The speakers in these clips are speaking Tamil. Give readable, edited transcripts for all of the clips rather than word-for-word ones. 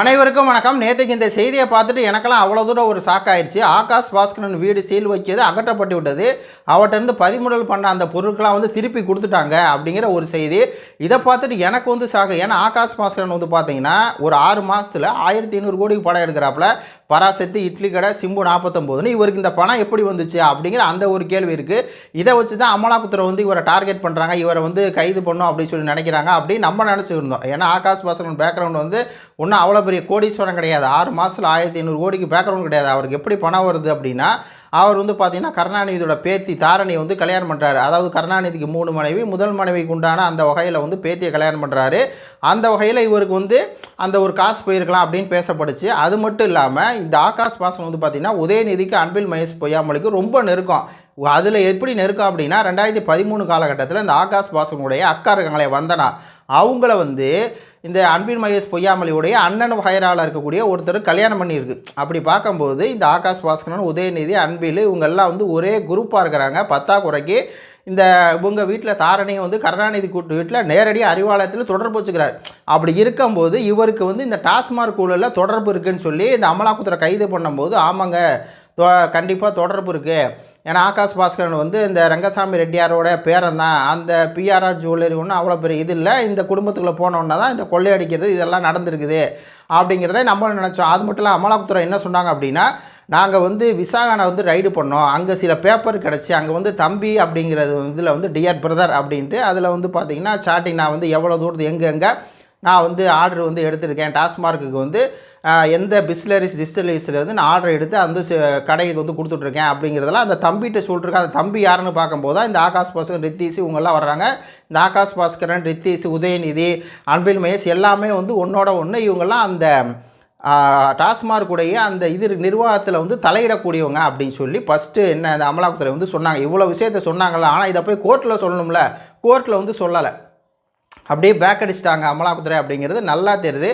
அனைவருக்கும் வணக்கம். நேற்றுக்கு இந்த செய்தியை பார்த்துட்டு எனக்கெல்லாம் அவ்வளோ தூரம் ஒரு ஷாக் ஆயிடுச்சு. ஆகாஷ் பாஸ்கரன் வீடு சீல் வைக்கிறது அகற்றப்பட்டு விட்டது, அவர்கிட்ட பறிமுதல் பண்ண அந்த பொருட்களாம் திருப்பி கொடுத்துட்டாங்க அப்படிங்கிற ஒரு செய்தி. இதை பார்த்துட்டு எனக்கு ஷாக். ஏன்னா ஆகாஷ் பாஸ்கரன் பார்த்தீங்கன்னா ஒரு 6 மாதத்தில் 1500 கோடிக்கு படம் எடுக்கிறாப்புல. பராசக்தி, இட்லி கடை, சிம்பு 49ன்னு இவருக்கு இந்த பணம் எப்படி வந்துச்சு அப்படிங்கிற அந்த ஒரு கேள்வி இருக்குது. இதை வச்சு தான் அமலாக்கத்துறை இவரை டார்கெட் பண்ணுறாங்க, இவரை கைது பண்ணும் அப்படின்னு சொல்லி நினைக்கிறாங்க அப்படின்னு நம்ம நினச்சிருந்தோம். ஏன்னா ஆகாஷ் பாஸ்கரன் பேக்ரவுண்ட் ஒன்றும் அவ்வளோ பெரிய கோடீஸ்வரம் கிடையாது. 6 மாதத்தில் 1500 கோடிக்கு பேக்ரவுண்ட் கிடையாது. அவருக்கு எப்படி பணம் வருது அப்படின்னா, அவர் பார்த்தீங்கன்னா கருணாநிதியோட பேத்தி தாரணியை கல்யாணம் பண்ணுறாரு. அதாவது கருணாநிதிக்கு 3 மனைவி, முதல் மனைவிக்கு உண்டான அந்த வகையில் பேத்தியை கல்யாணம் பண்ணுறாரு. அந்த வகையில் இவருக்கு அந்த ஒரு காசு போயிருக்கலாம் அப்படின்னு பேசப்படுச்சு. அது மட்டும் இல்லாமல் இந்த ஆகாஷ் பாஸ்கரன் பார்த்தீங்கன்னா உதயநிதிக்கு அன்பில் மகேஷ் பொய்யாமொழிக்கு ரொம்ப நெருக்கம். அதில் எப்படி நெருக்கம் அப்படின்னா 2013 காலகட்டத்தில் இந்த ஆகாஷ் பாஸ்கரனுடைய அக்கா இருக்காங்களே வந்தனா, அவங்கள இந்த அன்பில் மகேஷ் பொய்யாமொழியுடைய அண்ணன் வகையரால் இருக்கக்கூடிய ஒருத்தர் கல்யாணம் பண்ணியிருக்கு. அப்படி பார்க்கும்போது இந்த ஆகாஷ் பாஸ்கரன், உதயநிதி, அன்பில் இவங்கெல்லாம் ஒரே குரூப்பாக இருக்கிறாங்க. பத்தாக்குறைக்கு இந்த இவங்க வீட்டில் தாரணையும் கருணாநிதி கூட்டு வீட்டில் நேரடியாக அறிவாலயத்தில் தொடர்பு வச்சுக்கிறார். அப்படி இருக்கும்போது இவருக்கு இந்த டாஸ்மாக் ஊழலில் தொடர்பு இருக்குதுன்னு சொல்லி இந்த அமலாக்கத்துறை கைது பண்ணும்போது ஆமாங்க கண்டிப்பாக தொடர்பு இருக்குது. ஏன்னா ஆகாஷ் பாஸ்கரன் இந்த ரங்கசாமி ரெட்டியாரோட பேரன் தான். அந்த பிஆர்ஆர் ஜுவல்லரி ஒன்றும் அவ்வளோ பெரிய இது இல்லை. இந்த குடும்பத்துக்குள்ளே போனோன்னா தான் இந்த கொள்ளையடிக்கிறது இதெல்லாம் நடந்திருக்குது அப்படிங்கிறத நம்ம நினச்சோம். அது மட்டும் இல்லை, அமலாக்கத்துறை என்ன சொன்னாங்க அப்படின்னா, நாங்கள் விசாகனை ரைடு பண்ணோம், அங்கே சில பேப்பர் கிடச்சி, அங்கே தம்பி அப்படிங்கிறது இதில் டியர் பிரதர் அப்படின்ட்டு அதில் பார்த்திங்கன்னா சாட்டிங் நான் எவ்வளோ தூரத்து எங்கெங்கே நான் ஆர்டர் எடுத்திருக்கேன், டாஸ்மார்க்குக்கு எந்த டிஸ்டிலரிஸ்லேருந்து நான் ஆர்டர் எடுத்து அந்த கடைக்கு கொடுத்துட்ருக்கேன் அப்படிங்கிறதெல்லாம் அந்த தம்பிகிட்ட சொல்லிட்டுருக்கேன். அந்த தம்பி யாருன்னு பார்க்கும்போது தான் இந்த ஆகாஷ் பாஸ்கரன், ரித்தீஷ் இவங்கெல்லாம் வர்றாங்க. இந்த ஆகாஷ் பாஸ்கரன், ரித்தீஷ், உதயநிதி, அன்பில் மகேஷ் எல்லாமே ஒன்றோட ஒன்று இவங்கெல்லாம் அந்த டாஸ்மார்க்குடைய அந்த நிர்வாகத்தில் தலையிடக்கூடியவங்க அப்படின்னு சொல்லி ஃபஸ்ட்டு என்ன அந்த அமலாக்கத்துறை சொன்னாங்க. இவ்வளோ விஷயத்தை சொன்னாங்களா, ஆனால் இதை போய் கோர்ட்டில் சொல்லணும்ல, கோர்ட்டில் சொல்லலை. அப்படியே பேக் அடிச்சிட்டாங்க அமலாக்கத்துறை அப்படிங்கிறது நல்லா தெரியுது.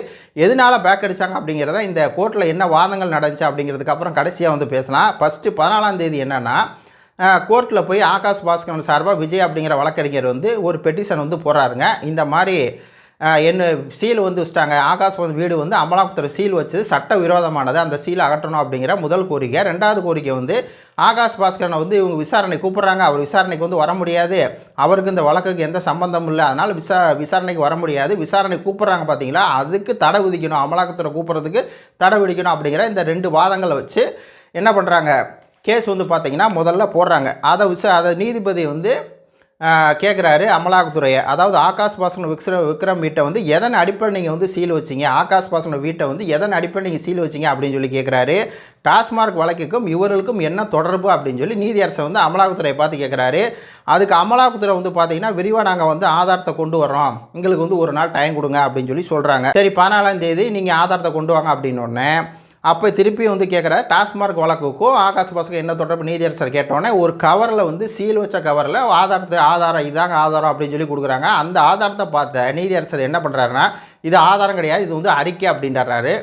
எதனால் பேக் அடித்தாங்க அப்படிங்கிறத இந்த கோர்ட்டில் என்ன வாதங்கள் நடந்துச்சு அப்படிங்கிறதுக்கு அப்புறம் கடைசியாக பேசலாம். ஃபஸ்ட்டு 14ஆம் தேதி என்னென்னா, கோர்ட்டில் போய் ஆகாஷ் பாஸ்கரன் சார்பாக விஜய் அப்படிங்கிற வழக்கறிஞர் ஒரு பெட்டிஷன் போடுறாருங்க. இந்த மாதிரி என்ன சீல் வச்சுட்டாங்க, ஆகாஷ் வீடு அமலாக்கத்துறை சீல் வச்சது சட்ட விரோதமானது, அந்த சீல் அகற்றணும் அப்படிங்கிற முதல் கோரிக்கை. ரெண்டாவது கோரிக்கை ஆகாஷ் பாஸ்கரனை இவங்க விசாரணை கூப்பிட்றாங்க. அவர் விசாரணைக்கு வர முடியாது, அவருக்கு இந்த வழக்குக்கு எந்த சம்பந்தமும் இல்லை, அதனால் விசாரணைக்கு வர முடியாது. விசாரணை கூப்பிட்றாங்க பார்த்தீங்களா, அதுக்கு தடை விதிக்கணும், அமலாக்கத்துறை கூப்பிட்றதுக்கு தடை விதிக்கணும் அப்படிங்கிற இந்த 2 வாதங்களை வச்சு என்ன பண்ணுறாங்க, கேஸ் பார்த்தீங்கன்னா முதல்ல போடுறாங்க. அதை நீதிபதி கேட்குறாரு அமலாக்கத்துறையை. அதாவது ஆகாஷ் பாஸ்கரன் விக்ரம் வீட்டை எதன் அடிப்படை நீங்கள் சீல் வச்சிங்க, ஆகாஷ் பாஸ்கரன் வீட்டை எதன் அடிப்படை நீங்கள் சீல் வச்சிங்க அப்படின்னு சொல்லி கேட்குறாரு. டாஸ்மார்க் வழக்குக்கும் இவர்களுக்கும் என்ன தொடர்பு அப்படின்னு சொல்லி நீதியரசை அமலாக்கத்துறையை பார்த்து கேட்குறாரு. அதுக்கு அமலாக்கத்துறை பார்த்தீங்கன்னா விரிவாக நாங்கள் ஆதாரத்தை கொண்டு வர்றோம், எங்களுக்கு ஒரு நாள் டைம் கொடுங்க அப்படின்னு சொல்லி சொல்கிறாங்க. சரி 14ஆம் தேதி நீங்கள் ஆதாரத்தை கொண்டு வாங்க அப்படின்னோடனே அப்போ திருப்பி கேட்குற டாஸ்மார்க் வழக்குக்கும் ஆகாஷ் பாஸ்கர் என்ன தொடர்பு நீதியரசர் கேட்டோடனே ஒரு கவரில் சீல் வச்ச கவரில் ஆதாரம் இதாங்க ஆதாரம் அப்படின்னு சொல்லி கொடுக்குறாங்க. அந்த ஆதாரத்தை பார்த்த நீதியரசர் என்ன பண்ணுறாருன்னா, இது ஆதாரம் கிடையாது, இது அறிக்கை அப்படின்றாரு.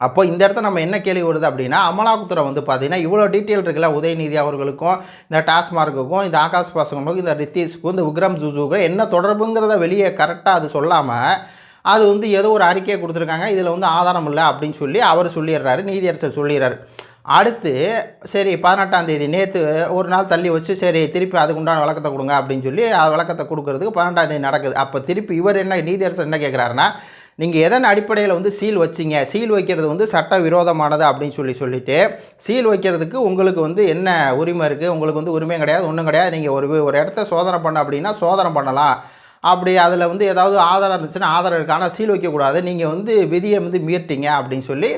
அப்போ இந்த இடத்த நம்ம என்ன கேள்வி வருது அப்படின்னா, அமலாக்கத்துறை பார்த்தீங்கன்னா இவ்வளோ டீட்டெயில் இருக்குல்ல, உதயநிதி அவர்களுக்கும் இந்த டாஸ்மார்க்குக்கும் இந்த ஆகாஷ் பாஸ்கருக்கும் இந்த ரித்தீஷுக்கும் இந்த விக்ரம் ஜுஜுக்கும் என்ன தொடர்புங்கிறத வெளியே கரெக்டாக அது சொல்லாமல் அது ஏதோ ஒரு அறிக்கையை கொடுத்துருக்காங்க, இதில் ஆதாரம் இல்லை அப்படின்னு சொல்லி அவர் சொல்லிடுறாரு, நீதியரசர் சொல்லிடுறாரு. அடுத்து சரி 18ஆம் தேதி நேற்று ஒரு நாள் தள்ளி வச்சு சரி திருப்பி அதுக்கு உண்டான விளக்கத்தை கொடுங்க அப்படின்னு சொல்லி விளக்கத்தை கொடுக்கறதுக்கு 18ஆம் தேதி நடக்குது. அப்போ திருப்பி இவர் என்ன நீதியரசர் என்ன கேட்குறாருன்னா, நீங்கள் எதன் அடிப்படையில் சீல் வச்சிங்க, சீல் வைக்கிறது சட்ட விரோதமானது அப்படின்னு சொல்லிட்டு சீல் வைக்கிறதுக்கு உங்களுக்கு என்ன உரிமை இருக்குது, உங்களுக்கு உரிமை கிடையாது, ஒன்றும் கிடையாது, நீங்கள் ஒரு இடத்த சோதனை பண்ண அப்படின்னா சோதனை பண்ணலாம், அப்படி அதில் ஏதாவது ஆதாரம் இருந்துச்சுன்னா ஆதாரம் இருக்குது, ஆனால் சீல் வைக்கக்கூடாது, நீங்கள் விதியை மீறிட்டீங்க அப்படின்னு சொல்லி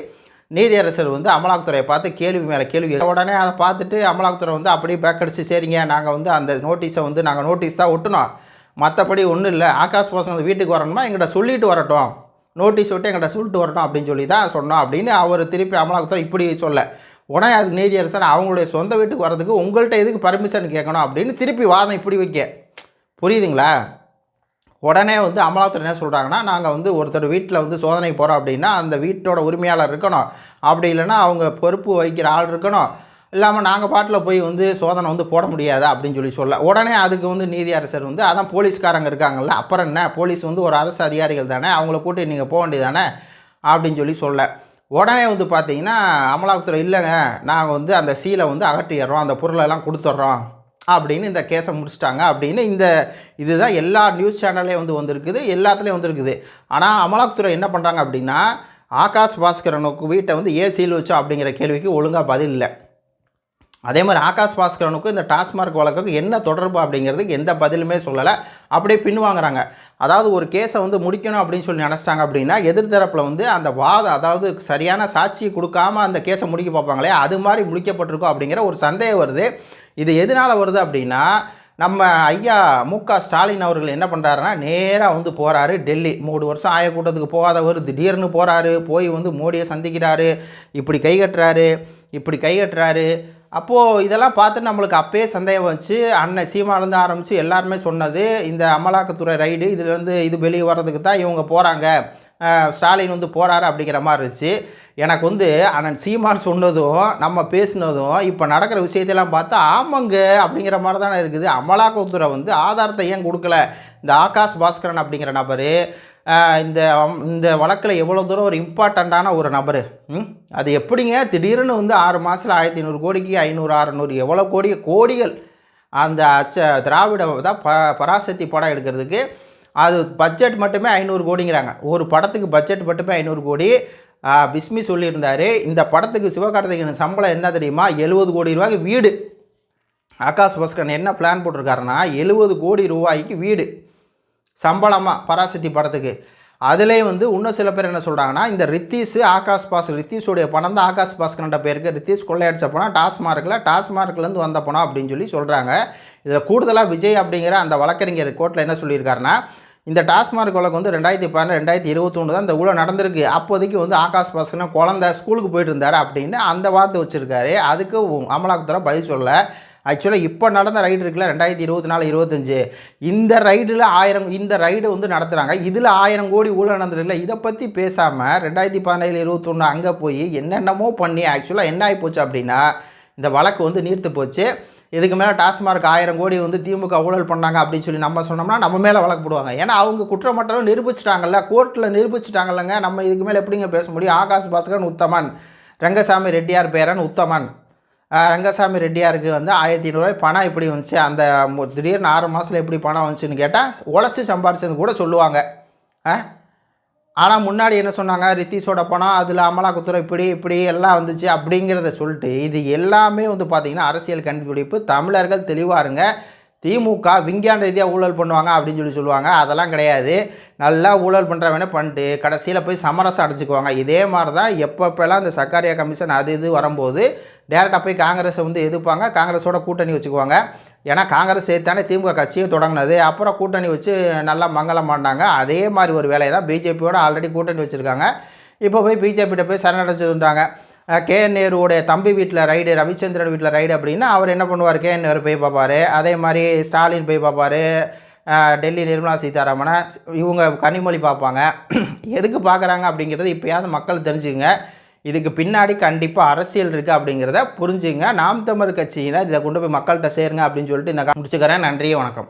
நீதியரசர் அமலாக்கத்துறையை பார்த்து கேள்வி மேலே கேள்வி. உடனே அதை பார்த்துட்டு அமலாக்கத்துறை அப்படியே பேக் அடிச்சு சரிங்க நாங்கள் அந்த நோட்டீஸை நாங்கள் நோட்டீஸ் தான் ஒட்டணும், மற்றபடி ஒன்றும் இல்லை, ஆகாஷ் பாஸ்கரன் வீட்டுக்கு வரணுமா எங்கிட்ட சொல்லிட்டு வரட்டும், நோட்டீஸ் விட்டு எங்கிட்ட சொல்லிட்டு வரட்டும் அப்படின்னு சொல்லி தான் சொன்னோம் அப்படின்னு அவர் திருப்பி அமலாக்கத்துறை இப்படி சொல்ல. உடனே அதுக்கு நீதியரசர் அவங்களுடைய சொந்த வீட்டுக்கு வர்றதுக்கு உங்கள்கிட்ட எதுக்கு பர்மிஷன் கேட்கணும் அப்படின்னு திருப்பி வாதம் இப்படி வைக்க. புரியுதுங்களா? உடனே அமலாக்கத்துறை என்ன சொல்கிறாங்கன்னா, நாங்கள் ஒருத்தர் வீட்டில் சோதனைக்கு போகிறோம் அப்படின்னா அந்த வீட்டோட உரிமையாளர் இருக்கணும், அப்படி இல்லைன்னா அவங்க பொறுப்பு வகிக்கிற ஆள் இருக்கணும், இல்லாமல் நாங்கள் பாட்டில் போய் சோதனை போட முடியாது அப்படின்னு சொல்ல. உடனே அதுக்கு நீதியரசர் அதான் போலீஸ்காரங்க இருக்காங்கல்ல, அப்புறம் என்ன போலீஸ் ஒரு அரசு அதிகாரிகள் தானே, அவங்கள கூட்டி நீங்கள் போக வேண்டியதானே, அப்படின்னு சொல்ல உடனே வந்து பார்த்தீங்கன்னா அமலாக்கத்துறை இல்லைங்க நாங்கள் வந்து அந்த சீலை வந்து அகற்றிடுறோம், அந்த பொருளெல்லாம் கொடுத்துட்றோம் அப்படின்னு இந்த கேஸை முடிச்சிட்டாங்க அப்படின்னு இதுதான் எல்லா நியூஸ் சேனல்லையும் வந்து வந்திருக்குது, எல்லாத்துலேயும் வந்திருக்குது. ஆனால் அமலாக்கத்துறை என்ன பண்ணுறாங்க அப்படின்னா ஆகாஷ் பாஸ்கரனுக்கு வீட்டை வந்து ஏன் சீல் வச்சோம் அப்படிங்கிற கேள்விக்கு ஒழுங்காக பதில் இல்லை. அதே மாதிரி ஆகாஷ் பாஸ்கரனுக்கும் இந்த டாஸ்மார்க் வழக்குக்கு என்ன தொடர்பு அப்படிங்கிறதுக்கு எந்த பதிலுமே சொல்லலை, அப்படியே பின்வாங்குறாங்க. அதாவது ஒரு கேஸை வந்து முடிக்கணும் அப்படின்னு சொல்லி நினச்சிட்டாங்க அப்படின்னா எதிர்த்தரப்பில் வந்து அந்த அதாவது சரியான சாட்சியை கொடுக்காம அந்த கேஸை முடிக்க பார்ப்பாங்களே, அது மாதிரி முடிக்கப்பட்டிருக்கும் அப்படிங்கிற ஒரு சந்தேகம் வருது. இது எதனால் வருது அப்படின்னா நம்ம ஐயா மு.க. ஸ்டாலின் அவர்கள் என்ன பண்ணுறாருன்னா நேராக வந்து போகிறாரு டெல்லி. 3 வருஷம் ஆய கூட்டத்துக்கு போகாதவர் திடீர்னு போகிறாரு, போய் வந்து மோடியை சந்திக்கிறாரு, இப்படி கைகட்டுறாரு. அப்போது இதெல்லாம் பார்த்து நம்மளுக்கு அப்பயே சந்தேகம் வந்துச்சு. அண்ணன் சீமானந்து ஆரம்பித்து எல்லாருமே சொன்னது இந்த அமலாக்கத்துறை ரைடு இதுலேருந்து இது வெளியே வர்றதுக்கு தான் இவங்க போகிறாங்க, ஸ்டாலின் வந்து போகிறாரு அப்படிங்கிற மாதிரி இருந்துச்சு. எனக்கு வந்து அண்ணன் சீமான் சொன்னதும் நம்ம பேசினதும் இப்போ நடக்கிற விஷயத்தெல்லாம் பார்த்தா ஆமாங்க அப்படிங்கிற மாதிரி தானே இருக்குது. அமலாக்கத்துறை வந்து ஆதாரத்தை ஏன் கொடுக்கல? இந்த ஆகாஷ் பாஸ்கரன் அப்படிங்கிற நபர் இந்த வழக்கில் எவ்வளோ தூரம் ஒரு இம்பார்ட்டண்ட்டான ஒரு நபர், அது எப்படிங்க திடீர்னு வந்து 6 மாதத்தில் 1500 கோடிக்கு 500 600 எவ்வளோ கோடிகள் அந்த திராவிட தான் பராசக்தி படம் எடுக்கிறதுக்கு அது பட்ஜெட் மட்டுமே 500 கோடிங்கிறாங்க. ஒரு படத்துக்கு பட்ஜெட் மட்டுமே 500 கோடி. பிஸ்மி சொல்லியிருந்தார் இந்த படத்துக்கு சிவகார்த்திகேயன் சம்பளம் என்ன தெரியுமா? 70 கோடி ரூபாய்க்கு வீடு. ஆகாஷ் பாஸ்கரன் என்ன பிளான் போட்டிருக்காருன்னா 70 கோடி ரூபாய்க்கு வீடு சம்பளமாக பராசக்தி படத்துக்கு. அதிலே வந்து இன்னும் சில பேர் என்ன சொல்கிறாங்கன்னா இந்த ரித்தீஷோடைய பணம் தான் ஆகாஷ் பாஸ்கரன்ட்ட பேருக்கு. ரித்தீஷ் கொள்ளையடிச்ச பணம் டாஸ்மார்க்லேருந்து வந்த பணம் அப்படின்னு சொல்லி சொல்கிறாங்க. இதில் கூடுதலாக விஜய் அப்படிங்கிற அந்த வழக்கறிஞர் கோர்ட்டில் என்ன சொல்லியிருக்காருன்னா இந்த டாஸ்மார்க் வழக்கு வந்து 2012 2021 தான் இந்த ஊழல் நடந்திருக்கு. அப்போதைக்கு வந்து ஆகாஷ் பாஸ்கரன் குழந்தை ஸ்கூலுக்கு போயிட்டு இருந்தார் அப்படின்னு அந்த வார்த்தை வச்சுருக்காரு. அதுக்கு அமலாக்கத்துறை பதில் சொல்ல. ஆக்சுவலாக இப்போ நடந்த ரைடு இருக்குல்ல 2024-25 இந்த ரைடு வந்து நடத்துகிறாங்க. இதில் 1000 கோடி ஊழல் நடந்துருக்குல்ல, இதை பற்றி பேசாமல் 2017-21 அங்கே போய் என்னென்னமோ பண்ணி ஆக்சுவலாக என்ன ஆகி போச்சு அப்படின்னா இந்த வழக்கு வந்து நீர்த்து போச்சு. இதுக்கு மேலே டாஸ்மார்க் 1000 கோடி வந்து திமுக ஊழல் பண்ணாங்க அப்படின்னு சொல்லி நம்ம சொன்னோம்னா நம்ம மேலே வழக்கு போடுவாங்க. ஏன்னா அவங்க குற்றமற்றவங்க நிரூபிச்சிட்டாங்கல்ல, கோர்ட்டில் நிரூபிச்சிட்டாங்கல்லங்க. நம்ம இதுக்கு மேலே எப்படிங்க பேச முடியும்? ஆகாஷ் பாஸ்கரன் உத்தமன், ரங்கசாமி ரெட்டியார் பேரன் உத்தமன். ரங்கசாமி ரெட்டியாருக்கு வந்து 1500 ரூபாய் பணம் எப்படி வந்துச்சு, அந்த திடீர்னு 6 மாதத்தில் எப்படி பணம் வந்துச்சுன்னு கேட்டால் உழைச்சி சம்பாரிச்சது கூட சொல்லுவாங்க. ஆனால் முன்னாடி என்ன சொன்னாங்க? ரித்தீஷோட பணம் அதில் அமலாக்கத்துறை இப்படி எல்லாம் வந்துச்சு அப்படிங்கிறத சொல்லிட்டு இது எல்லாமே வந்து பார்த்திங்கன்னா அரசியல் கண்டுபிடிப்பு. தமிழர்கள் தெளிவாக இருங்க. திமுக விஞ்ஞான ரீதியாக ஊழல் பண்ணுவாங்க அப்படின்னு சொல்லுவாங்க. அதெல்லாம் கிடையாது. நல்லா ஊழல் பண்ணுறவனே பண்ணிட்டு கடைசியில் போய் சமரசம் அடிச்சுக்குவாங்க. இதே மாதிரி தான் எப்பப்பெல்லாம் இந்த சர்க்காரியா கமிஷன் அது வரும்போது டேரெக்டாக போய் காங்கிரஸை வந்து எதிர்ப்பாங்க, காங்கிரஸோட கூட்டணி வச்சுக்குவாங்க. ஏன்னா காங்கிரஸ் சேர்த்தானே திமுக கட்சியை தொடங்கினது. அப்புறம் கூட்டணி வச்சு நல்லா மங்களம் பண்ணாங்க. அதே மாதிரி ஒரு வேலையை தான் பிஜேபியோட ஆல்ரெடி கூட்டணி வச்சுருக்காங்க. இப்போ போய் பிஜேபிகிட்ட போய் சரணடைச்சுட்டாங்க. KN நேருவோடைய தம்பி வீட்டில் ரைடு, ரவிச்சந்திரன் வீட்டில் ரைடு அப்படின்னா அவர் என்ன பண்ணுவார்? KN நேரு போய் பார்ப்பார். அதே மாதிரி ஸ்டாலின் போய் பார்ப்பார். டெல்லி நிர்மலா சீதாராமனை இவங்க கனிமொழி பார்ப்பாங்க. எதுக்கு பார்க்குறாங்க அப்படிங்கிறது இப்போயாவது மக்கள் தெரிஞ்சுங்க. இதுக்கு பின்னாடி கண்டிப்பாக அரசியல் இருக்குது அப்படிங்கிறத புரிஞ்சுங்க. நாம் தமிழர் கட்சியினர் இதை கொண்டு போய் மக்கள்கிட்ட சேருங்க அப்படின்னு சொல்லிட்டு இந்த முடிச்சுக்கிறேன். நன்றி, வணக்கம்.